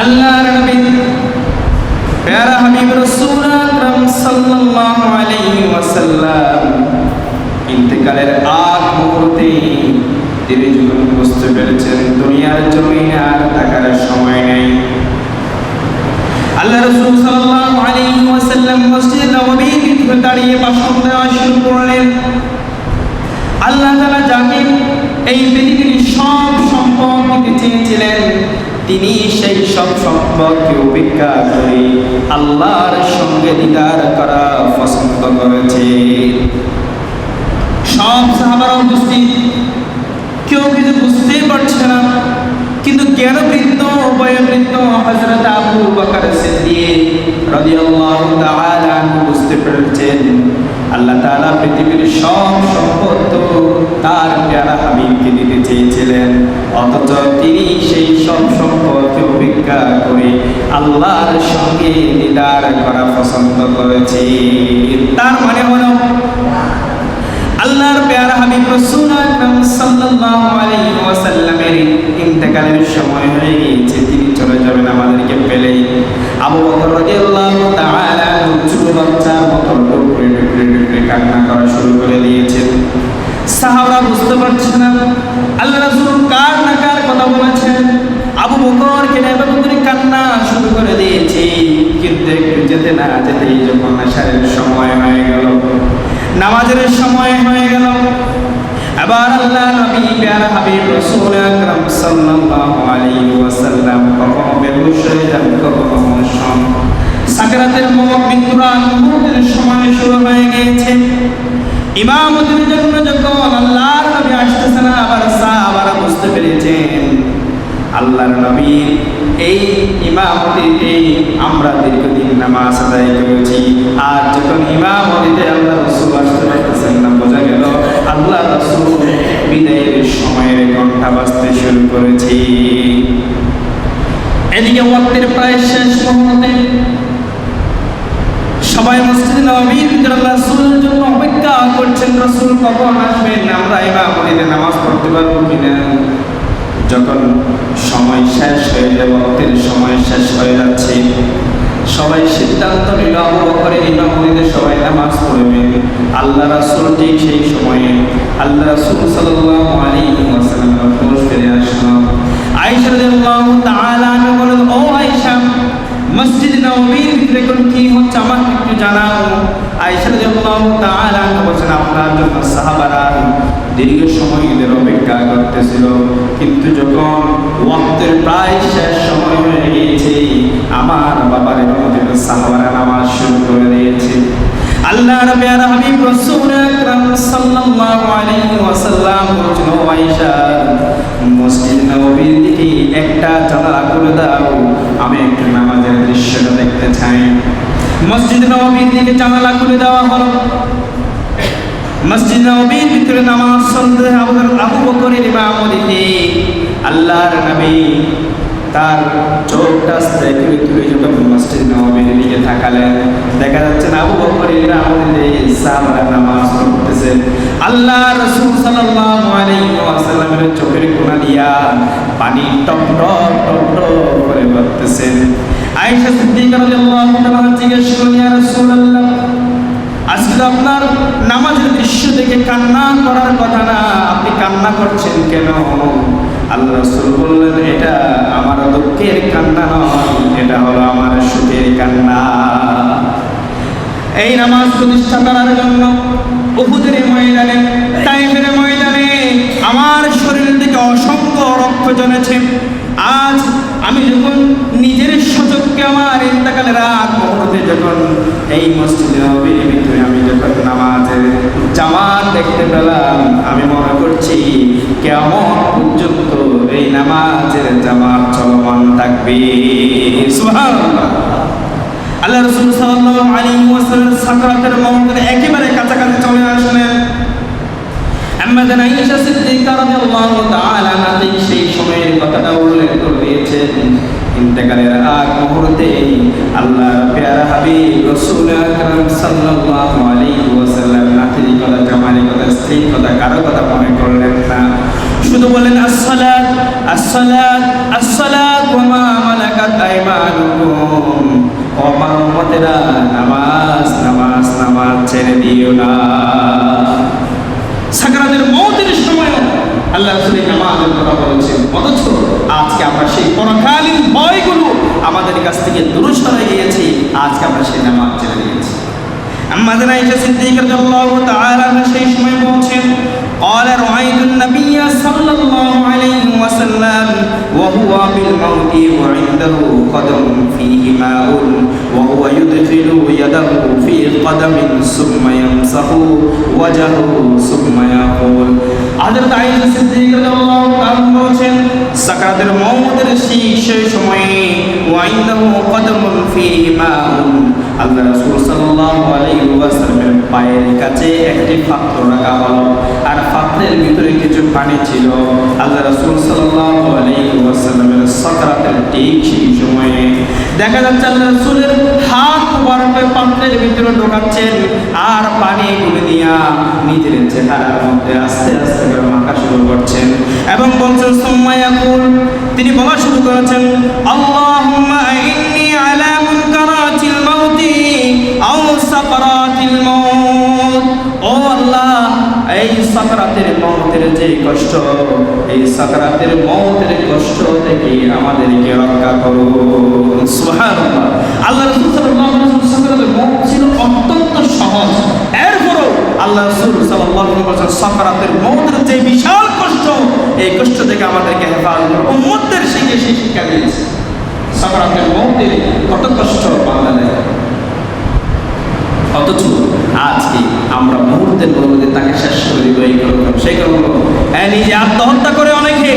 আল্লাহর নবী প্যারা হাবিব রাসূল আকরাম সাল্লাল্লাহু আলাইহি ওয়াসাল্লাম ইন্তেকালের আগ মুহূর্তে তিনি যখন বুঝতে পেরেছেন দুনিয়ার জমিনে আর থাকার সময় নেই, আল্লাহ রাসূল সাল্লাল্লাহু আলাইহি ওয়াসাল্লাম মসজিদে নববীর ভিতরে দাঁড়িয়ে ভাষণ দেওয়া শুরু করলেন। আল্লাহ তাআলা যাকে এই পৃথিবীর সব সম্পদ দিতে চেয়েছিলেন, তিনি সেই সব সম্পদকে উপেক্ষা করে আল্লাহর সঙ্গে দিদার করা পছন্দ করেছেন। সব সাহাবারা উপস্থিত, কেউ কিছু বুঝতেই পারছে না, কিন্তু জ্ঞানবৃদ্ধ বয়োবৃদ্ধ হযরত আবু বকর সিদ্দিক রাদিয়াল্লাহু তাআলা বুঝতে পেরেছেন আল্লাহ তাআলা পৃথিবীর সব সম্পদ তো তার প্যারা হাবিবকে দিতে চেয়েছিলেন, অথচ তিনি সেই সব সম্পদকে উপেক্ষা করে আল্লাহর সঙ্গে দিদার করা পছন্দ করেছেন। তার মানে হলো আল্লাহর প্যারা হাবিব রাসূল আকরাম সাল্লাল্লাহু আলাইহি ওয়াসাল্লামের ইন্তেকালের সময় হয়ে গিয়েছে, তিনি চলে যাবেন আমাদেরকে ফেলে। আবু বকর রাদিয়াল্লাহু তাআলা ছোট বাচ্চার মতো টুকরে টুকরে টুকরে কান্না করা শুরু করে দিয়েছেন। সাহাবারা বুঝতে পারছে না আল্লাহ রাসূল কার না কার কথা বলেছেন। আবু বকর কেন এভাবে কান্না শুরু করে দিয়েছে, কিন্তু একটু যেতে না যেতেই যখন আশারের সময় হয়ে গেল, নামাজের সময় হয়ে গেল, আবার আল্লাহ নবী প্যারা হাবিব রাসূল আকরাম সাল্লাল্লাহু আলাইহি ওয়াসাল্লাম কখনো বেহুশ হয়ে যান, কখনো মনঃশন সাকরাতের মৃত্যুর মুহূর্তের সময় শুরু হয়ে গিয়েছে। ইমামতির জন্য যখন আল্লাহর নবী আসতেছেন, আবার সাহাবারা বুঝতে পেরেছেন আল্লাহর নবী এই ইমামতিতে আমরা দীর্ঘদিন নামাজ আদায় করেছি, আর যখন ইমামতিতে আল্লাহ রাসূল আসতে পারতেছেন না, বোঝা গেল আল্লাহ রাসূল বিদায়ের সময়ের ঘন্টা বাজতে শুরু করেছে। এদিকে ওয়াক্তের প্রায় শেষ মুহূর্তে সবাই মসজিদে নববীর ভিতরে রাসূলের জন্য অপেক্ষা করছেন, রাসূল কখন আসবেন, আমরা ইমামতিতে নামাজ পড়তে পারবো কিনা। যখন সময় শেষ হয়ে যাবে, ওয়াক্তের সময় শেষ হয়ে যাচ্ছে, সবাই সিদ্ধান্ত নিল আবু বকরের ইমামতিতে সবাই নামাজ পড়বে। আল্লাহ রাসূল ঠিক সেই সময়ে আল্লাহ রাসূল সাল্লাল্লাহু আলাইহি ওয়াসাল্লাম ঘোষ ফিরে আসলো। আয়েশা রাদিয়াল্লাহু তাআলা আনহা বলেন, ও আয়েশা, মসজিদ নববীর ভিতরে কোন কি হচ্ছে আমাকে একটু জানাও। আয়েশা রাদিয়াল্লাহু তাআলা আনহা বলেন, আপনার জন্য সাহাবারা দীর্ঘ সময় এদের অপেক্ষা করতেছিল, কিন্তু যখন ওয়াক্তের প্রায় শেষ সময় হয়ে গিয়েছে, আমার বাবার ইমামতির সাহাবারা নামাজ শুরু করে দিয়েছে। আল্লাহর প্যারা হাবিব রাসূল আকরাম সাল্লাল্লাহু আলাইহি ওয়াসাল্লাম বলেছেন, ও আয়েশা, মসজিদ নববীর দিকে একটা জানালা খুলে দাও, আমি একটু নামাজের দৃশ্যটা দেখতে চাই। মসজিদ নববীর দিকে জানালা খুলে দেওয়া হলো। মসজিদ নববীর ভিতরে নামাজ চলতে আবু বকরের ইমামতিতে আল্লাহর নবী তার চোখটা তুলে তুলে যখন মসজিদ নববীর দিকে তাকালেন, দেখা যাচ্ছে না আবু বকরের ইমামতিতে সাহাবারা নামাজ পড়তেছে। আল্লাহ রাসূল সাল্লাল্লাহু আলাইহি ওয়াসাল্লামের চোখের কোণা দিয়া পানি টপ টপ টপ টপ করে পড়তেছে। আয়েশা সিদ্দিকা রাদিয়াল্লাহু তাআলা জিজ্ঞেস করলেন, ইয়া রাসূলুল্লাহ, আজকে আপনার নামাজের দৃশ্য দেখে কান্না করার কথা না, আপনি কান্না করছেন কেন? আল্লাহ রাসূল বললেন, এটা আমার দুঃখের কান্না নয়, এটা হলো আমার সুখের কান্না। এই নামাজ প্রতিষ্ঠা করার জন্য উহুদের ময়দানে, তায়েফের ময়দানে আমার শরীর থেকে অসংখ্য রক্ত জমেছে। আজ আমি যখন নিজের সচক্ষে আমার ইন্তেকালের রাত মুহূর্তে যখন এই মসজিদে নববীর ভিতরে আমি যখন নামাজের জামাত দেখতে পেলাম, আমি মনে করছি কিয়ামত পর্যন্ত এই নামাজের জামাত চলমান থাকবে। সুবহানাল্লাহ। আল্লাহ রাসূল সাল্লাল্লাহু আলাইহি ওয়াসাল্লাম সাকরাতের মুহূর্তে একেবারে কাছাকাছি চলে আসলেন। আম্মা আয়েশা সিদ্দিকা রাদিয়াল্লাহু তাআলা আনহা সেই সময়ের কথাটা উল্লেখ করে দিয়েছেন। ইন্তেকালের আগ মুহূর্তে আল্লাহর প্যারা হাবিব রাসূল আকরাম সাল্লাল্লাহু আলাইহি ওয়াসাল্লাম নাতির কথা, জামাইয়ের কথা, স্ত্রীর কথা, কারো কথা মনে করলেন না, শুধু বলেন আসসালাত আসসালাত আসসালাত ওয়া মা মালাকাত বাবাজিরা, নামাজ নামাজ নামাজ ছেড়ে দিও না। সাকরাতের মওতের সময় আল্লাহ রাসূল নামাজের কথা বলেছেন, অথচ আজকে আমরা সেই পরকালীন ভয়গুলো আমাদের কাছ থেকে দূর সরে গিয়েছি। আজকে আমরা সেই নামাজ ছেড়ে দিয়েছি। আম্মা আয়েশা সিদ্দিকা রাদিয়াল্লাহু তাআলা সেই সময় বলছেন, قال رأيت النبي صلى الله عليه وسلم وهو بالموت وعنده قدم فيه ماء وهو يدخل يده في قدم ثم يمسح وجهه ثم يقول হযরত আয়েশা সিদ্দিকা রাদিয়াল্লাহু তাআলা বলেন, সাকরাতের মওতের সেই সময়ে ওয়াইন্দাহু কদমুন ফীহি মাউন, আল্লাহ রাসূল সাল্লাল্লাহু আলাইহি ওয়াসাল্লামের পায়ের কাছে একটি পাত্র রাখা হলো, আর পাত্রের ভিতরে কিছু পানি ছিল। আল্লাহ রাসূল সাল্লাল্লাহু আলাইহি ওয়াসাল্লামের সাকরাতের ঠিক সেই সময়ে দেখা যাচ্ছে আল্লাহ রাসূলের হাত মুবারক পাত্রের ভিতরে ঢোকাচ্ছেন, আর পানি গুলো দিয়া নিজের চেহারার মধ্যে আস্তে আস্তে করে মাখা শুরু করছেন এবং বলছেন সুম্মা ইয়াকুল, তিনি বলা শুরু করেছেন, আল্লাহুম্মা ইন্নী আলা মুনকারাতিল মাউতি আও সাকরাতিল মাউত, ও আল্লাহ, এই সাকরাতের মওতের যে কষ্ট, এই সাকরাতের মওতের কষ্ট থেকে আমাদেরকে রক্ষা করো। সুবহানাল্লাহ। আল্লাহ রাসূল সাল্লাল্লাহু আলাইহি ওয়াসাল্লাম সাকরাতের মওত ছিল অত্যন্ত সহজ, এরপরও আল্লাহ রাসূল সাল্লাল্লাহু আলাইহি ওয়াসাল্লাম সাকরাতের মওতের যে বিশাল কষ্ট, এই কষ্ট থেকে আমাদেরকে হেফাজত করে উম্মতদের শিক্ষা দিয়েছে। সাকরাতের মওতের কত কষ্ট বান্দা দেয়, অথচ আজকে আমরা মুহূর্তের মধ্যে তাকে শেষ করে দিব। এই করলাম সেই করলাম, নিজে আত্মহত্যা করে অনেকে,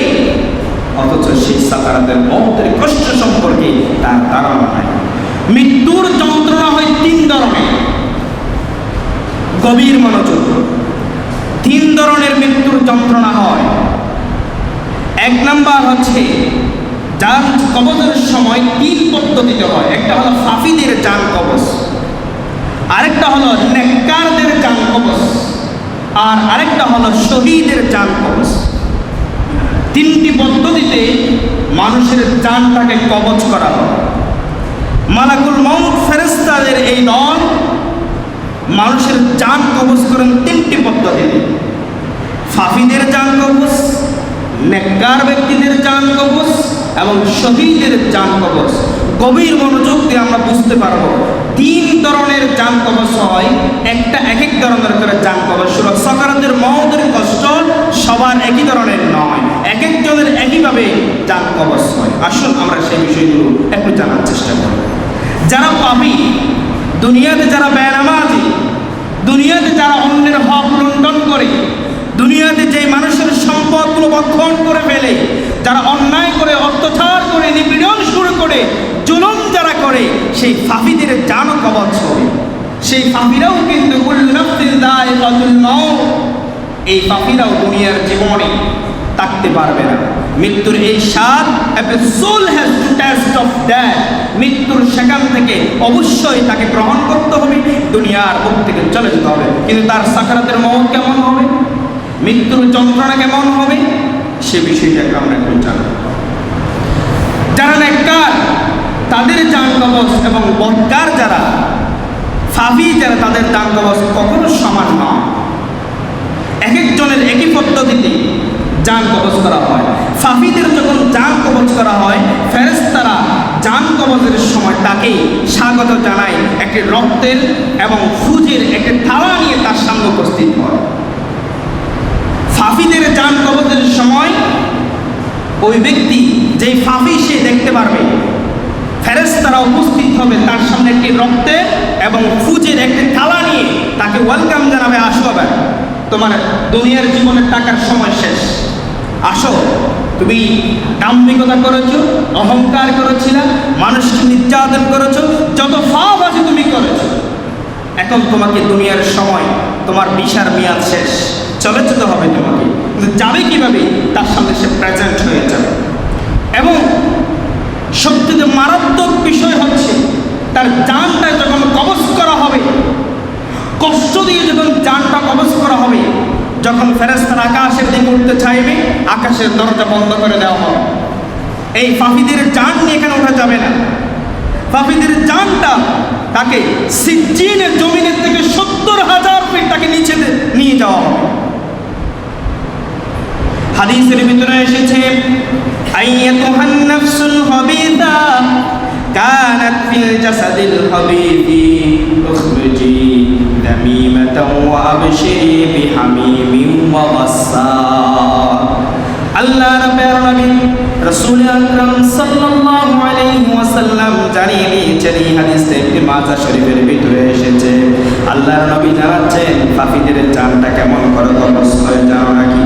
অথচ সেই সাকরাতের মওতের কষ্ট সম্পর্কে তার ধারণা নাই। মৃত্যুর যন্ত্রণা হয় তিন ধরনের, গভীর মনোযোগ। তিন ধরনের মৃত্যুর যন্ত্রণা হয়। এক নাম্বার হচ্ছে জান কবজের সময় তিন পদ্ধতিতে হয়। একটা হলো ফাফিদের জান কবজ, আরেকটা হলো নেককারদের জান কবজ, আর আরেকটা হলো শহীদের জান কবজ। তিনটি পদ্ধতিতে মানুষের জানটাকে কবজ করা হয়। মালাকুল মউত ফেরেশতাদের এই দল মানুষের জান কবজ করেন তিনটি পদ্ধতিতে: ফাফিদের জান কবজ, নেককার ব্যক্তিদের জান কবজ এবং শহীদের জান কবজ। গভীর মনোযোগ দিয়ে আমরা বুঝতে পারবো তিন ধরনের জান কবজ হয়। একটা এক এক ধরনের করে জান কবজ। সাকরাতের মওতের কষ্ট সবার একই ধরনের নয়, এক একজনের একইভাবে জান কবজ হয়। আসুন আমরা সেই বিষয়গুলো একটু জানার চেষ্টা করি। যারা পাপী, দুনিয়াতে যারা বেনামাজি, দুনিয়াতে যারা অন্যের হক লুণ্ঠন করে, দুনিয়াতে যে মানুষের সম্পদগুলো ভক্ষণ করে ফেলে, যারা অন্যায় করে, অত্যাচার করে, নিপীড়ন শুরু করে, জুলুম যারা করে, সেই ফাফিদের জান কবজ হবে। সেই ফাফিরাও কিন্তু কুল্লু নাফসিন যায়িকাতুল মাউত, এই ফাফিরাও দুনিয়ার জীবনে থাকতে পারবে না। মৃত্যুর এই স্বাদ, a soul has to taste of death, মৃত্যুর সেখান থেকে অবশ্যই তাকে গ্রহণ করতে হবে, দুনিয়ার বুক থেকে চলে যেতে হবে। কিন্তু তার সাকরাতের মওত কেমন হবে, মৃত্যুর যন্ত্রণা কেমন হবে, সে বিষয়টাকে আমরা একটু জানি। যারা নেককার তাদের জান কবজ এবং বদকার যারা ফাফি যারা, তাদের জান কবজ কখনো সমান নয়। এক একজনের একই পদ্ধতিতে জান কবজ করা হয়। ফাফিদের যখন জান কবজ করা হয়, ফেরেশতারা জান কবজের সময় তাকে স্বাগত জানায় একটি রক্তের এবং ফুজের একটি থালা নিয়ে তার সামনে উপস্থিত হয়। ফাফিদের জান কবজের সময় ওই ব্যক্তি যেই ফাফি সে দেখতে পারবে, ফেরেশতারা উপস্থিত হবে তার সামনে একটি রক্তের এবং ফুজের একটি থালা নিয়ে তাকে ওয়েলকাম জানাবে, আসো আবার, তোমার দুনিয়ার জীবনের টাকার সময় শেষ, আসো, তুমি দাম্ভিকতা করেছো, অহংকার করেছিলে, মানুষকে নির্যাতন করেছো, যত পাপ আছে তুমি করেছো, এখন তোমাকে দুনিয়ার সময়, তোমার ভিসার মেয়াদ শেষ, চলে যেতে হবে তোমাকে। কিন্তু যাবে কিভাবে, তার সামনে সে প্রেজেন্ট হয়ে যাবে। এবং সবচেয়ে মারাত্মক বিষয় হচ্ছে তার জানটা যখন কবজ করা হবে, কষ্ট দিয়ে যখন জানটা কবজ করা হবে, যখন ফেরেশতারা আকাশের দিকে উঠতে চাইবে, আকাশের দরজা বন্ধ করে দেওয়া হবে। এই ফাফিদের জান নিয়ে এখানে ওঠা যাবে না। ফাফিদের জানটা তাকে সিজ্জিনের জমিনের থেকে 70,000 ফিট তাকে নিচে নিয়ে যাওয়া হবে। হাদিসের ভিতরে এসেছে আইয়াতুহান নাফসুল হাবিসা কানাত ফিল জাসাদিল হাবিবি উখরুজি দামিমাতান ওয়া আবশিরি বিহামিমিন ওয়া গাসসার। আল্লাহ রাব্বুল আলামিন রাসূল আকরাম সাল্লাল্লাহু আলাইহি ওয়াসাল্লাম জানিয়ে দিয়েছেন, এই হাদিসে ইবনে মাজাহ শরীফের ভিতরে এসেছে, আল্লাহর নবী জানাচ্ছেন পাপীদের জানটা কেমন করে কবজ করে জানো নাকি?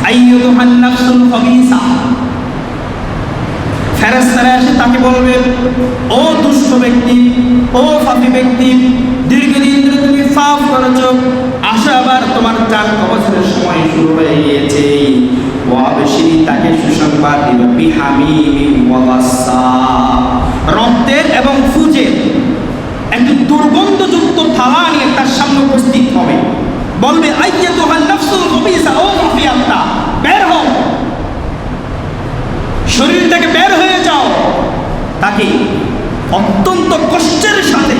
আইয়ুহান নাফসুল খাবিসা, ফেরেশতারা এসে তাকে বলবে, ও দুষ্ট ব্যক্তি, ও পাপী ব্যক্তি, দীর্ঘদিন ধরে তুমি পাপ করেছো, আসো আবার তোমার জান কবজের সময় শুরু হয়ে গিয়েছে। ওয়াবশিরি, তাকে সুসংবাদ দিবে, বিহামিমিন ওয়া গাসসার, রক্তের এবং ফুজের একটি দুর্গন্ধযুক্ত থালা নিয়ে তার সামনে উপস্থিত হবে, বলবে আইয়াতুহান নাফসুল খাবিসা, ও পাপী আত্মা, বের হও, শরীর থেকে বের হয়ে যাও। তাকে অত্যন্ত কষ্টের সাথে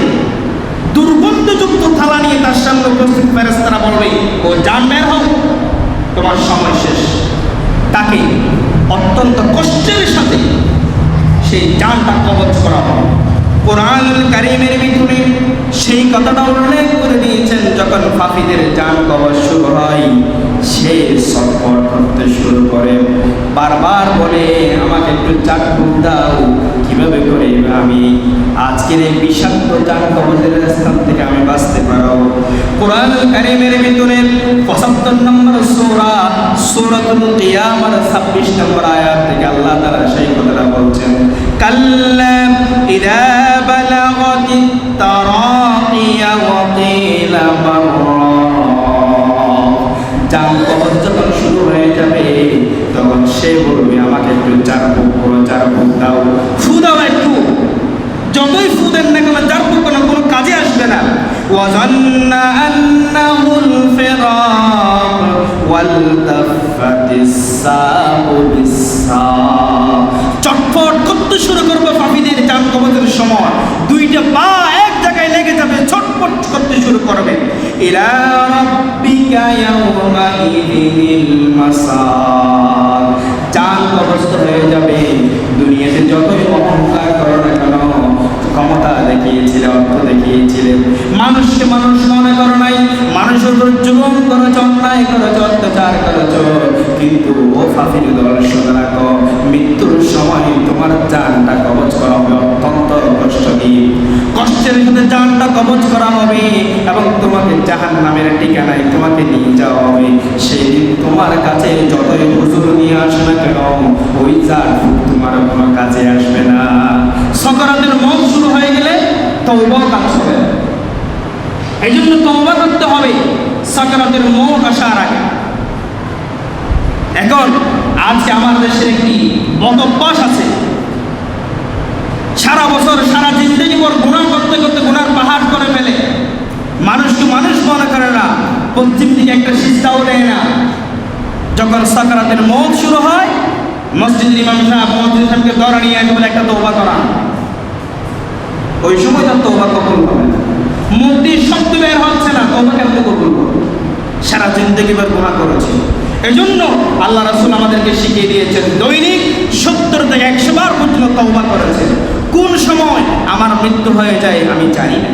দুর্গন্ধযুক্ত থালা নিয়ে তার সামনে উপস্থিত ফেরেশতারা বলবে, ও জান বের হও, তোমার সময় শেষ। তাকে অত্যন্ত কষ্টের সাথে সেই জানটা কবজ করা হবে। কোরআনুল কারীমের ভিতরে সেই কথাটা উল্লেখ করে দিয়েছেন, যখন পাপীদের জান কবজ শুরু হয় সে ছটফট করতে শুরু করে, বারবার বলে আমাকে একটু চাটফুট দাও, কিভাবে করে আমি আজকের এই বিষাক্ত জান কবজের স্থান থেকে আমি বাঁচতে পারবো। কোরআনুল কারীমের ভিতরে ৭৫ নম্বর সূরা সূরাতুল কিয়ামার ২৬ নম্বর আয়াত থেকে আল্লাহ তাআলা সেই কথাটা বলছেন, কাল্লা ইযা বালাগাতিত তারাকিয়া ওয়া কিলা মাররা, জান কবজ যখন শুরু হয়ে যাবে তখন সে বলবে আমাকে একটু চারপুক দাও, ফু দাও একটু, যতই ফু দেন না কেন চারপুক কোনো কাজে আসবে না। ওয়াজান্না আন্নাহুল ফিরাক ওয়ালতাফাতিস সাকু বিস-সাক, চটফট করতে শুরু করবে পাপীদের জান কবজের সময়, দুইটা পা এক জায়গায় লেগে যাবে, ছটফট করতে শুরু করবে। ইলা রাব্বিকা ইয়াওমা ইযিল মাসার, জান কবজ হয়ে যাবে। দুনিয়াতে যতই অহংকার করো না কেন, ক্ষমতা দেখিয়েছিলে, অর্থ দেখিয়েছিলে, মানুষকে মানুষ মনে করো নাই, মানুষের উপর জুলুম করেছো, অন্যায় করেছো, অত্যাচার করেছো, কিন্তু ও পাপীর দল শুনে রাখো, মৃত্যুর সময় তোমার জানটা কবজ করা হবে অত্যন্ত কষ্ট দিয়ে, কষ্টের সাথে জানটা কবজ করা হবে এবং তোমাকে জাহান্নামের ঠিকানায় তোমাকে নিয়ে যাওয়া হবে। সেদিন তোমার কাছে যতই হুজুর নিয়ে আসে না কেন, ওই জান তোমার কোনো কাছে আসবে না। সাকারাতের মওত শুরু হয়ে গেলে তওবা কাজ হবে, এই জন্য তওবা করতে হবে সাকারাতের মওত আসার আগে। এখন আজকে আমার দেশের একটি বদভ্যাস আছে, সারা বছর সারা জিন্দেগি পর গুনাহ করতে করতে গুনার পাহাড় করে ফেলে, মানুষকে মানুষ মনে করে না, পশ্চিম দিকে একটা সিজদাও দেয় না। যখন সাকারাতের মওত শুরু হয়, মসজিদের ইমাম সাহেব মসজিদ সাহেবকে ধরে নিয়ে আসে বলে একটা তওবা করা, ওই সময় তার তওবা কবুল হবে না, মুক্তির শব্দ বের হচ্ছে না, তওবা কেমন কবুল করবে? সারা জিন্দেগি পর গুনাহ করেছে। এই জন্য আল্লাহ রাসূল আমাদেরকে শিখিয়ে দিয়েছেন, দৈনিক ৭০ থেকে ১০০ বার পর্যন্ত তওবা করেছেন। কোন সময় আমার মৃত্যু হয়ে যায় আমি জানি না।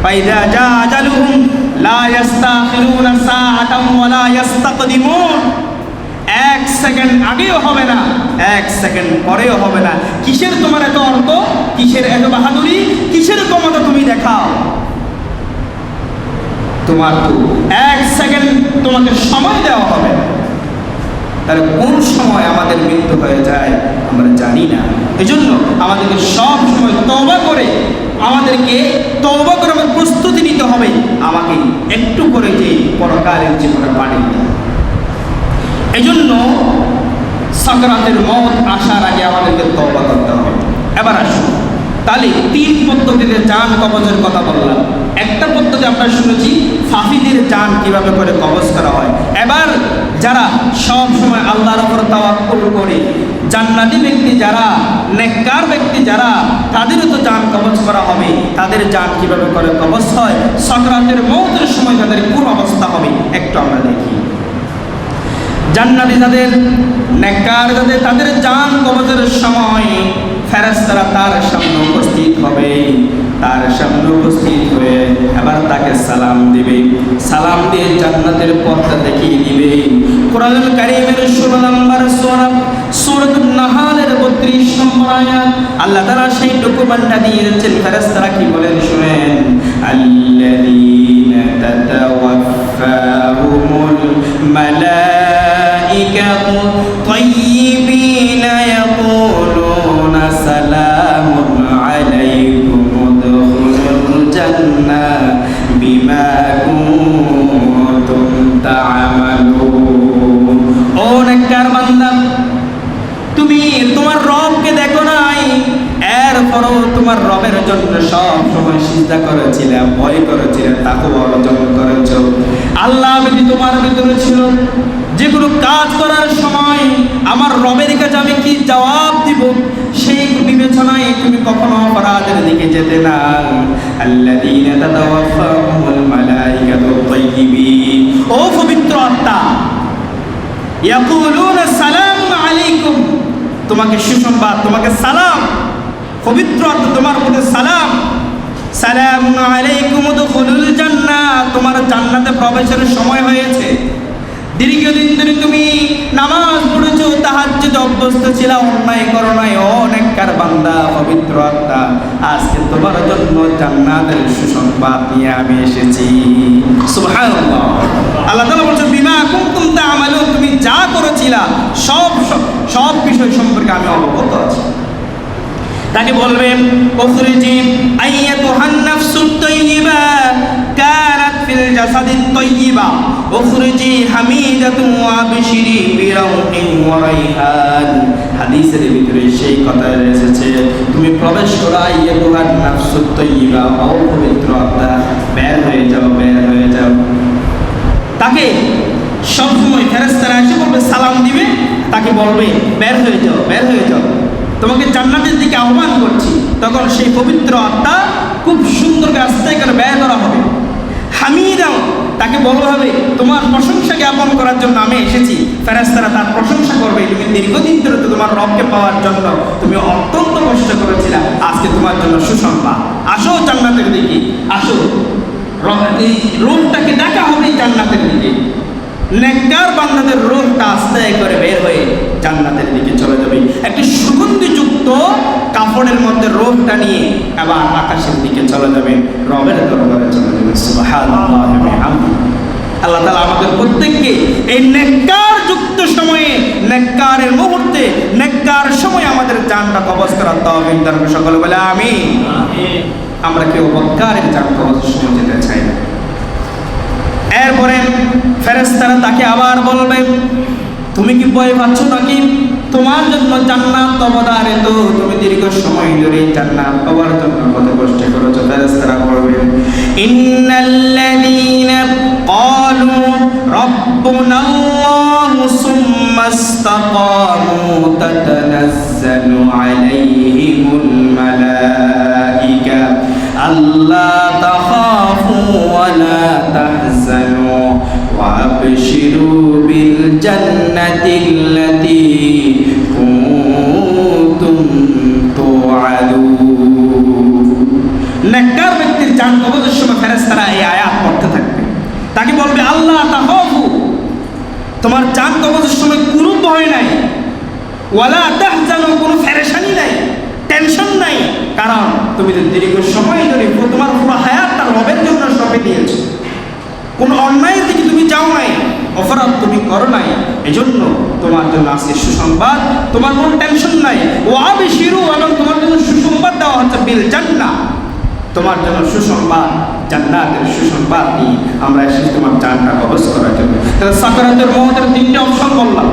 ফাইযা জা আজালুহুম লা ইস্তাখিরুনা সাআতাম ওয়া লা ইস্তাকদিমুন, ১ সেকেন্ড আগেও হবে না, ১ সেকেন্ড পরেও হবে না। কিসের তোমার এত অর্থ, কিসের এত বাহাদুরি, কিসের ক্ষমতা তুমি দেখাও? তোমার তো ১ সেকেন্ড তোমাকে সময় দেওয়া হবে, তাহলে কোন সময় আমাদের মৃত্যু হয়ে যায় আমরা জানি না। এজন্য আমাদেরকে সব সময় তওবা করে আমার প্রস্তুতি নিতে হবে, আমাকে একটু করে যে পরকালের জীবনে পাড়ি দিতে। এজন্য সাকরাতের মওত আসার আগে আমাদেরকে তওবা করতে হবে। এবার আসুন, তাহলে ৩ পদ্ধতিতে জান কবজের কথা বললাম। একটা পদ্ধতি আমরা শুনেছি পাপীদের জান কিভাবে করে কবজ করা হয়। এবার যারা সব সময় আল্লাহর উপর তাওয়াক্কুল করে, জান্নাতি ব্যক্তি যারা, নেককার ব্যক্তি যারা, তাদেরও তো জান কবজ করা হবে, তাদের জান কিভাবে করে কবজ হয়, সাকরাতের মওতের সময় তাদের কোন অবস্থা হবে একটু আমরা দেখি। জান্নাতি যাদের, নেককার যাদের, তাদের জান কবজের সময় ফেরেশতারা তার সামনে উপস্থিত হবে, তার সামনে উপস্থিত হয়ে এবার তাকে সালাম দিবে, সালাম দিয়ে জান্নাতের পথটা দেখিয়ে দিবে। কোরআনুল কারীমের 16 নম্বর সূরা সূরাতুন নাহলের 32 নম্বর আয়াত আল্লাহ তাআলা সেই ডকুমেন্টটা দিয়ে দিচ্ছেন। ফেরেশতারা কি বলেন শুনেন, আল্লাযীনা তাতাওয়াফাহুমুল মালাইকাতু তাইয়্যিবিনা ইয়াকুলুনা সালামুন আলাইকুম উদখুলুল জান্নাহ বিমা কুনতুম তা'মালুন। ও নেককার বান্দা, তুমি তোমার রবকে দেখো নাই, এরপরও তোমার রবের জন্য সব সময় সিজদা করেছিলে, ভয় করেছিলে, তাকওয়া অর্জন করেছ। আল্লাহ যদি তোমার ভিতরে ছিল, যেগুলো কাজ করার সময় আমার রবের কাছে আমি কি জবাব দিব সেই বিবেচনায় তুমি কখনো অপরাধের দিকে যেতে না। আল্লাযীনা তাতাওয়াফাহুমুল মালাইকাতু তাইয়্যিবিন, ও পবিত্র আত্মা, ইয়াকুলুনা সালামুন আলাইকুম, তোমাকে সুসংবাদ, তোমাকে সালাম, পবিত্র আত্মা তোমার প্রতি সালাম, সালামুন আলাইকুম উদখুলুল জান্নাহ, তোমার জান্নাতে প্রবেশের সময় হয়েছে। দীর্ঘদিন ধরে তুমি নামাজ পড়েছো, তাহাজ্জুদে অভ্যস্ত ছিল, অন্যায় করো নাই। ও নেককার বান্দা, পবিত্র আত্মা, আজকে তোমার জন্য জান্নাতের সুসংবাদ নিয়ে আমি এসেছি। সুবহানাল্লাহ। আল্লাহ তাআলা বলছেন, বিমা কুনতুম তা'মালুন, তুমি যা করেছিলা সব বিষয় সম্পর্কে আমি অবগত আছি। তাকে বলবেন, উখরিজি আইয়াতুহান নাফসুত তাইয়্যিবা কানাত ফিল জাসাদিত তাইয়্যিবা উখরিজি হামিদাতুন ওয়া আবশিরি বিরাউহিন ওয়া রাইহান। হাদিসের ভিতরে সেই কথা এসেছে, তুমি প্রবেশ করো আইয়াতুহান নাফসুত তাইয়্যিবা, ও পবিত্র আত্মা, বের হয়ে যাও, বের হয়ে যাও। তাকে সবসময় ফেরেশতারা এসে বলবে, সালাম দিবে, তাকে বলবে বের হয়ে যাও, বের হয়ে যাও, তোমাকে জান্নাতের দিকে আহ্বান করছি। তখন সেই পবিত্র আত্মা খুব সুন্দর আস্তে করে বের করা হবে। হামিদাও, তাকে বলা হবে তোমার প্রশংসা জ্ঞাপন করার জন্য আমি এসেছি। ফেরেশতারা তার প্রশংসা করবে, তুমি দীর্ঘদিন ধরে তো তোমার রবকে পাওয়ার জন্য তুমি অত্যন্ত কষ্ট করেছিলে, আজকে তোমার জন্য সুসংবাদ, আসো জান্নাতের দিকে, আসো। এই রূহটাকে ডাকা হবে জান্নাতের দিকে। নেককার বান্দাদের রূহটা আস্তে করে বের হয়ে জান্নাতের দিকে চলে যাবে, একটি সুগন্ধিযুক্ত কাপড়ের মধ্যে রূহটা নিয়ে আবার আকাশের দিকে চলে যাবে, রবের দরবারে চলে যাবে। সুবহানাল্লাহি ওয়া বিহামদিহি। আল্লাহ তাআলা আমাদের প্রত্যেককে এই নেককার যুক্ত সময়ে, নেককারের মুহূর্তে, নেককার সময় আমাদের জানটা কবজ করার তৌফিক দান করুন। সকলে বলে আমিন। আমরা কেউ বদকারের জান কবজের সময় যেতে চাই না। এরপরে ফেরেশতারা তাকে আবার বলবে, তুমি কি ভয় পাচ্ছ নাকি? তোমার জন্য জান্নাত অবধারিত, তুমি দীর্ঘ সময় ধরে জান্নাত পাওয়ার জন্য কত কষ্ট করেছো। ফেরেশতারা বলবেন, ইন্নাল্লাযীনা ক্বালু রাব্বুনাল্লাহু সুম্মা ইসতাকামু তাতানাজ্জালু আলাইহিমুল মালাইকা আল্লা তাখাফু ওয়া লা তাহজানু ওয়া আবশিরু বিল জান্নাতিল্লাতী কুনতুম তুআদুন। নেককার ব্যক্তির জান কবজের সময় ফেরেশতারা এই আয়াত পড়তে থাকবে, তাকে বলবে আল্লাহ তাখাফু, তোমার জান কবজের সময় কোনো ভয় নাই, ওয়া লা তাহজানু, কোনো পেরেশানি নাই, টেনশন নাই, কারণ তুমি তো দীর্ঘ সময় ধরে তোমার পুরো হায়াতটা রবের জন্য সঁপে দিয়েছো, কোনো অন্যায়ের দিকে তুমি যাও নাই, অপরাধ তুমি করো নাই, এজন্য তোমার জন্য আজকে সুসংবাদ, তোমার কোনো টেনশন নাই। ওয়া আবশিরু, এবং তোমার জন্য সুসংবাদ দেওয়া হচ্ছে বিল জান্নাহ, তোমার জন্য সুসংবাদ, জান্নাতের সুসংবাদ নিয়ে আমরা এসেছি তোমার জানটা কবজ করার জন্য। তাহলে সাকরাতের মওতের তিনটে অপশন বললাম,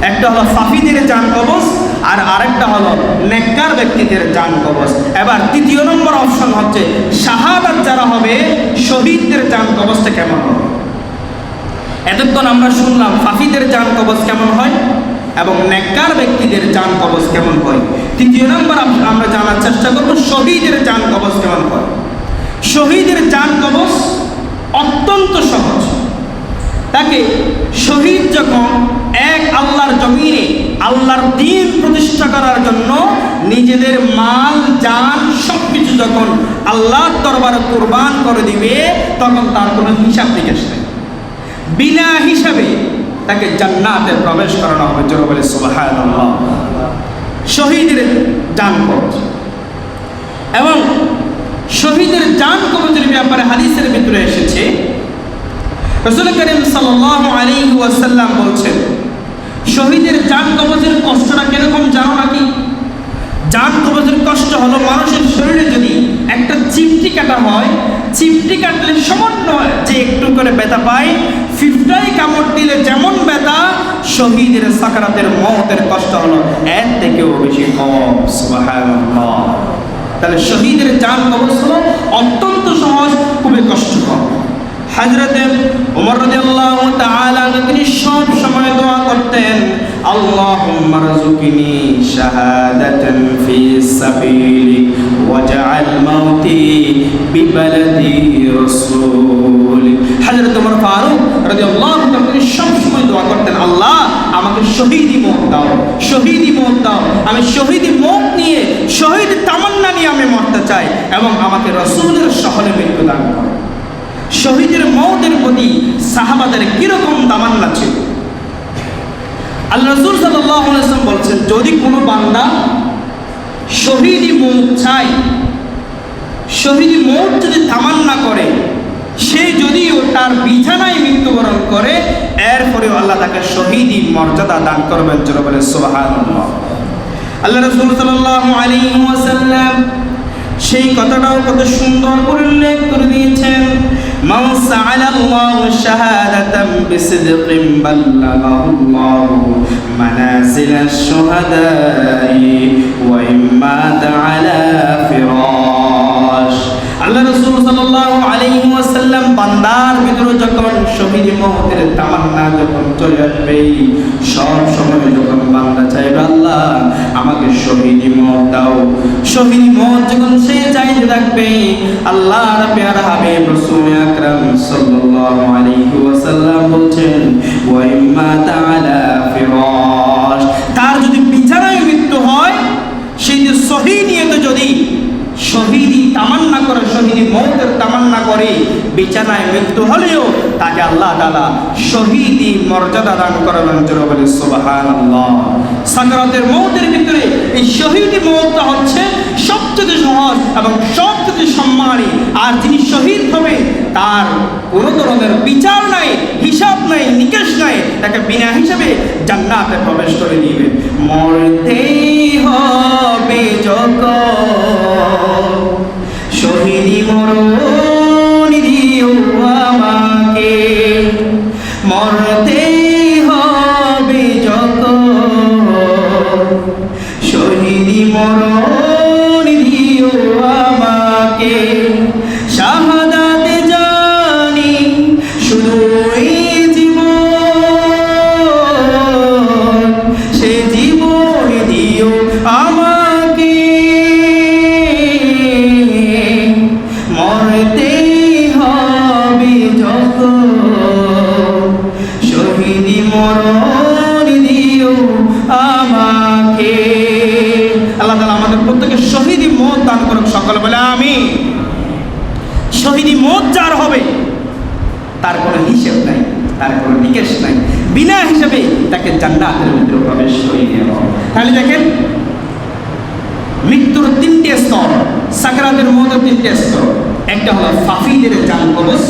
একটা হলো সাফিদের জান কবজ, আর আরেকটা হলো নেককার ব্যক্তিদের জান কবজ। এবার তৃতীয় নম্বর অপশন হচ্ছে শাহাদাত যারা হবে, শহীদদের জান কবজটা কেমন হবে। এতক্ষণ আমরা শুনলাম সাফিদের জান কবজ কেমন হয় এবং নেককার ব্যক্তিদের জান কবজ কেমন হয়। তৃতীয় নম্বর আমরা জানার চেষ্টা করব শহীদের জান কবজ কেমন হয়। শহীদের জান কবজ অত্যন্ত সহজ। তাকে শহীদ যখন এক আল্লাহর জমিনে আল্লাহর দ্বীন প্রতিষ্ঠা করার জন্য নিজেদের মাল জান সবকিছু যখন আল্লাহর দরবারে কুরবান করে দিবে, তখন তার কোনো হিসাব নিকাশ নেই। বিনা হিসাবে তাকে জান্নাতে প্রবেশ করানো হবে। জোরে বলে সুবহানাল্লাহ। শহীদের জান কবজ এবং শহীদের জান কবজের ব্যাপারে হাদিসের ভিতরে এসেছে, রাসূল করিম সাল্লাল্লাহু আলাইহি ওয়াসাল্লাম বলছেন, শহীদের জান কবজের কষ্টটা কিরকম জানো নাকি? জান কবজের কষ্ট হলো মানুষের শরীরে যদি একটা চিমটি কাটা হয়, চিমটি কাটলে সামান্য যে একটু করে ব্যথা পায়, ফিফটাই কামড় দিলে যেমন ব্যথা, শহীদের সাকারাতের মওতের কষ্ট হলো এর থেকেও বেশি কম। সুবহানাল্লাহ। তাহলে শহীদের জান কবজ হলো অত্যন্ত সহজ, খুবই কষ্টকর। হযরতে ওমর রাদিয়াল্লাহু তাআলা তিনি সব সময় দোয়া করতেন, আল্লাহুম্মা রযুকনি শাহাদাতান ফি সাবিলিক ওয়াজআল মাউতি বিবালাদি রাসূলিক। হযরত ওমর ফারুক রাদিয়াল্লাহু তাআলা তিনি সব সময় দোয়া করতেন, আল্লাহ আমাকে শহীদি মওত দাও, শহীদি মওত দাও। আমি শহীদি মওত নিয়ে, শহীদ তামান্না নিয়ে আমি মরতে চাই এবং আমাকে রাসূলের শহরে মৃত্যু দান করো। শহীদের মওতের প্রতি সাহাবাদের কিরকম তামান্না ছিল। আল্লাহ রাসূল সাল্লাল্লাহু আলাইহি ওয়াসাল্লাম বলছেন, যদি কোনো বান্দা শহীদি মওত চায়, শহীদি মওত যদি তামান্না করে, সে যদিও তার বিছানায় মৃত্যুবরণ করে, এরপরেও আল্লাহ তাকে শহীদি মর্যাদা দান করবেন। জোরে বলে সুবহানাল্লাহ। আল্লাহ রাসূল সাল্লাল্লাহু আলাইহি ওয়াসাল্লাম সেই কথাটাও কত সুন্দর করে উল্লেখ করে দিয়েছেন, মান সাআলাল্লাহু শাহাদাতান বিসিদকিন বাল্লাগাহুল্লাহু মানাজিলাশ শুহাদাই ওয়া ইম্মাতা আলা ফিরাশ। আল্লাহ রাসূল সাল্লাল্লাহু আলাইহি ওয়াসাল্লাম বান্দার ভিতরে যখন শহীদি মওতের তামান্না যখন চলে আসবে, সব সময় যখন বান্দা চাইবে, আল্লাহ আমাকে শহীদি মওত দাও, শহীদি মওত যখন সে চাইতে থাকবে, আল্লাহর প্যারা হাবিব রাসূল আকরাম সাল্লাল্লাহু আলাইহি ওয়াসাল্লাম বলছেন, ওয়া ইম্মাতা আলা ফিরাশ। তার যদি বিছানায় মৃত্যু হয়, সেই যে শহীদ নিয়ত যদি শহীদি তামান্না করে, শহীদি মওতের তামান্না করে, বিছানায় মৃত্যু হলেও তাকে আল্লাহ তাআলা শহীদি মর্যাদা দান করবেন। জোরে বলে সুবহানাল্লাহ। সাকরাতের মওতের ভিতরে এই শহীদি মওতটা হচ্ছে সবচেয়ে সহজ এবং সবচেয়ে সম্মানী। আর যিনি শহীদ হবে তার কোনো ধরনের বিচার নাই, হিসাব নাই, নিকেশ নাই, তাকে বিনা হিসাবে জান্নাতে প্রবেশ করে দিবে। মরতেই হবে যখন, শহীদি মরণ দিও আমাকে, মরতেই হবে যখন, শহীদি মরণ দিও আমাকে, শাহাদাতে জানি শুধুই জীবন, সে জীবন দিও আমাকে, মরতেই হবে যখন, শহীদি মরণ দিও আমাকে। আল্লাহ তাআলা আমাদের প্রত্যেককে শহীদি মওত দান করুন। সকলে বলে আমিন। শহীদি মওত যার হবে তার কোনো হিসাব নাই, তার কোনো নিকেশ নাই, বিনা হিসাবে তাকে জান্নাতের ভিতরে প্রবেশ করিয়ে দেওয়া হবে। তাহলে দেখেন, মৃত্যুর তিনটে স্তর, সাকরাতের মওতের তিনটে স্তর। একটা হলো ফাফিদের জান কবজ,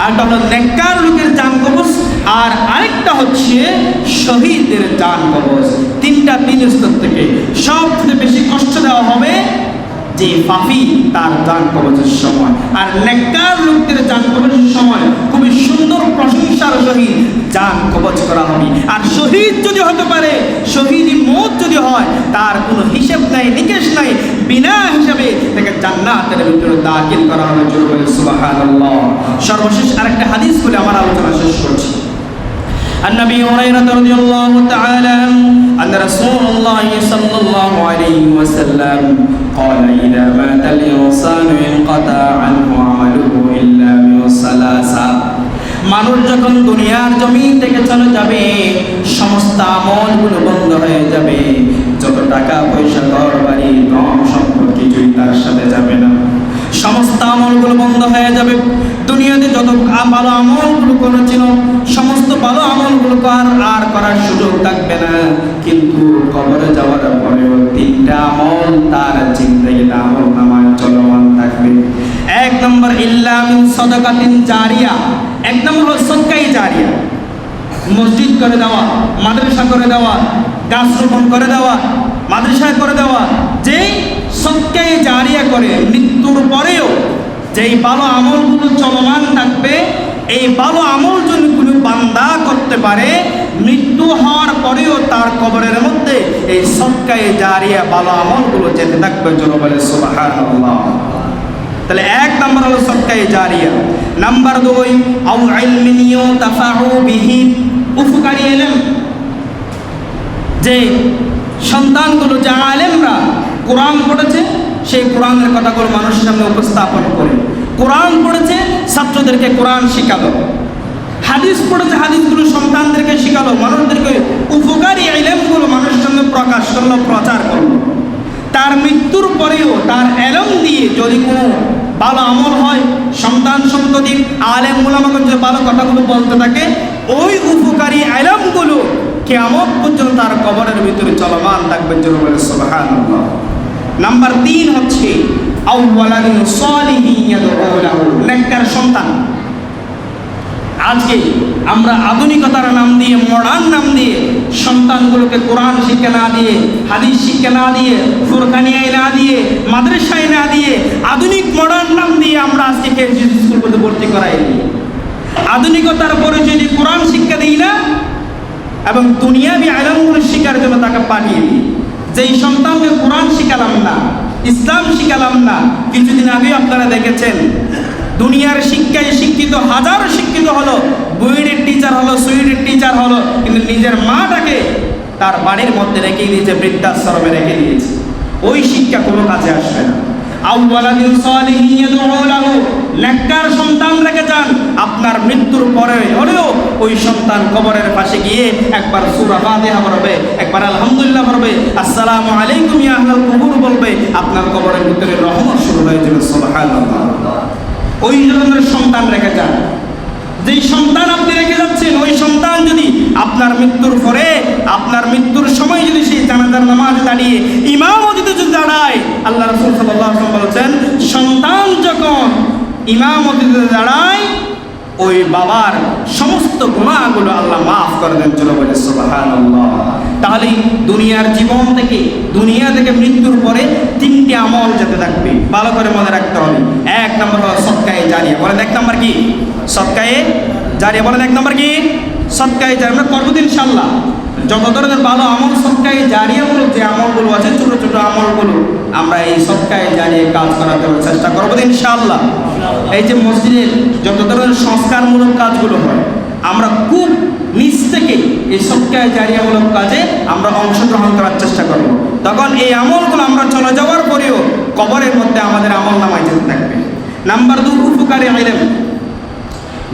আরেকটা হলো নেককার লোকের জান কবজ, আর আরেকটা হচ্ছে শহীদের জান কবজ। তিন স্তর থেকে সবচেয়ে বেশি কষ্ট দেওয়া হবে যে পাপী তার জান কবজের সময়, আর নেককার লোকদের জান কবজের সময় খুবই সুন্দর প্রশংসার সহিত জান কবজ করা হবে। আর শহীদ যদি হতে পারে, শহীদি মওত যদি হয়, তার কোনো হিসাব নাই, নিকেশ নাই, বিনা হিসাবে তাকে জান্নাতের ভিতরে দাখিল করা হবে। জোরে সুবহানাল্লাহ। সর্বশেষ আরেকটা হাদিস বলে আমার আলোচনা শেষ করছি। عن أبي هريرة رضي الله تعالى عنه أن رسول الله صلى الله عليه وسلم قال إذا مات الإنسان انقطع عنه عمله إلا من ثلاثة মানুষ যখন দুনিয়ার জমিন থেকে চলে যাবে সমস্ত আমলগুলো বন্ধ হয়ে যাবে যত টাকা পয়সা ঘর বাড়ি ধন সম্পদ কিছুই তার সাথে যাবে না সমস্ত আমলগুলো বন্ধ হয়ে যাবে দুনিয়াতে যত ভালো আমলগুলো করেছিল সমস্ত ভালো আমলগুলো আর করার সুযোগ থাকবে না কিন্তু কবরে যাওয়ার পরেও তিনটা আমল তার জিন্দেগিতে আমল নামায় চলমান থাকবে এক নম্বর ইল্লা মিন সাদাকাতিন জারিয়া এক নম্বর হলো সদকায়ে জারিয়া মসজিদ করে দেওয়া মাদ্রাসা করে দেওয়া গাছ রোপণ করে দেওয়া মাদ্রাসা করে দেওয়া যেই সদকায়ে জারিয়া করে মৃত্যুর পরেও যেই ভালো আমলগুলো চলমান থাকবে এই ভালো আমল যদি কোনো বান্দা করতে পারে মৃত্যু হওয়ার পরেও তার কবরের মধ্যে এই সদকায়ে জারিয়া ভালো আমলগুলো যেতে থাকবে জোরে বলে সুবহানাল্লাহ তাহলে এক নম্বর হলো সদকায়ে জারিয়া নাম্বার 2 আউ ইলমিন ইউতাফাউ বিহি উপকারী ইলম যে সন্তানগুলো যে আলেমরা কোরআন পড়েছে সেই কোরআনের কথাগুলো মানুষের সামনে উপস্থাপন করে কোরআন পড়েছে ছাত্রদেরকে কোরআন শেখালো হাদিস পড়েছে হাদিসগুলো সন্তানদেরকে শেখালো মানুষদেরকে উপকারী ইলমগুলো মানুষের সামনে প্রকাশ করলো প্রচার করলো তার মৃত্যুর পরেও তার ইলম দিয়ে যদি কোনো ভালো আমল হয় সন্তান সন্ততি আলেম উলামাগণ যে ভালো কথাগুলো বলতে থাকে ওই উপকারী ইলমগুলো কিয়ামত পর্যন্ত তার কবরের ভিতরে চলমান থাকবে জোরে বলে সুবহানাল্লাহ নাম্বার 3 হচ্ছে আউওয়ালাদিন সালিহিন ইয়াদউ লাহু নেককার সন্তান আজকে আমরা আধুনিকতার নাম দিয়ে মডার্ন নাম দিয়ে সন্তানগুলোকে কোরআন শিক্ষা না দিয়ে হাদিস শিক্ষা না দিয়ে ফুরকানিয়ায় না দিয়ে মাদ্রাসায় না দিয়ে আধুনিক মডার্ন নাম দিয়ে আমরা আজকে কেজি স্কুলগুলোতে ভর্তি করাই আধুনিকতার পরিচয় দিয়ে কোরআন শিক্ষা দিই না এবং দুনিয়াবি ইলমগুলো শেখার জন্য তাকে পাঠিয়ে দিই যেই সন্তানকে কোরআন শিখালাম না ইসলাম শিখালাম না কিছুদিন আগে আপনারা দেখেছেন দুনিয়ার শিক্ষায় শিক্ষিত হাজার শিক্ষিত হলো বুয়েটের টিচার হলো সুইডের টিচার হলো কিন্তু নিজের মাটাকে তার বাড়ির মধ্যে রেখে দিয়েছে বৃদ্ধাশ্রমে রেখে দিয়েছে ওই শিক্ষা কোনো কাজে আসবে না আউওয়ালাদিন সালিহিন ইয়াদউ লাহু নেককার সন্তান রেখে যান আপনার মৃত্যুর পরে হলেও ওই সন্তান কবরের পাশে গিয়ে একবার সূরা ফাতিহা পড়বে একবার আলহামদুলিল্লাহ পড়বে আসসালামু আলাইকুম ইয়া আহলাল কুবুর বলবে আপনার কবরের ভিতরে রহমত শুরু হয়ে যাবে সুবহানাল্লাহ ওই ধরনের সন্তান রেখে যান যেই সন্তান আপনি রেখে যাচ্ছেন ওই সন্তান যদি আপনার মৃত্যুর পরে আপনার মৃত্যুর সময় যদি সেই জানাজার নামাজে দাঁড়িয়ে ইমামতিতে যদি দাঁড়ায় আল্লাহ রাসূল সাল্লাল্লাহু আলাইহি ওয়াসাল্লাম বলেছেন সন্তান যখন ইমামতিতে দাঁড়ায় ওই বাবার সমস্ত গুনাহগুলো আল্লাহ মাফ করে দেন জোরে বলে সুবহানাল্লাহ তাহলে দুনিয়ার জীবন থেকে দুনিয়া থেকে মৃত্যুর পরে তিনটি আমল যেতে থাকবে ভালো করে মনে রাখতে হবে এক নম্বর হলো সদকায়ে জারিয়া বলেন এক নম্বর কি সদকায়ে জারিয়া বলেন এক নম্বর কি সদকায়ে জারিয়া আমরা করব ইনশাআল্লাহ যত ধরনের ভালো আমল সদকায়ে জারিয়াগুলো যে আমলগুলো আছে ছোট ছোট আমলগুলো আমরা এই সদকায়ে জারিয়া কাজ করার চেষ্টা করব ইনশাআল্লাহ এই যে মসজিদের যত ধরনের সংস্কারমূলক কাজগুলো হয় আমরা খুব নিজ থেকে এই সদকায়ে জারিয়ামূলক কাজে আমরা অংশগ্রহণ করার চেষ্টা করব তখন এই আমলগুলো আমরা চলে যাওয়ার পরেও কবরের মধ্যে আমাদের আমল নামায় যেতে থাকবে নাম্বার 2 উপকারী ইলম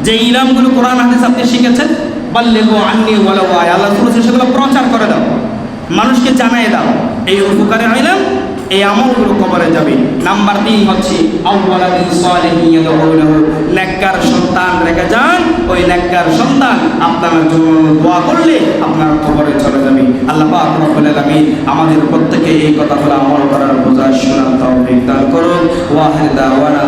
যে ইলমগুলো কোরআন হাদিস আপনি শিখেছেন বাল্লিগু আন্নি ওয়ালাউ আয়া আল্লাহ বলেছেন সেগুলো প্রচার করে দাও মানুষকে জানিয়ে দাও এই উপকারী ইলম এই আমলগুলো কবরে যাবে নাম্বার 3 হচ্ছে আউওয়ালাদিন সালিহিন ইয়াদউ লাহু নেককার সন্তান রেখে যান ওই নেককার সন্তান আপনার জন্য দোয়া করলে আপনার কবরে চলে যাবে আল্লাহ পাক রব্বুল আলামিন আমাদের প্রত্যেককে এই কথাগুলো আমল করার বোঝা শোনার তৌফিক দান করুন ওয়া আখির দাওয়ানা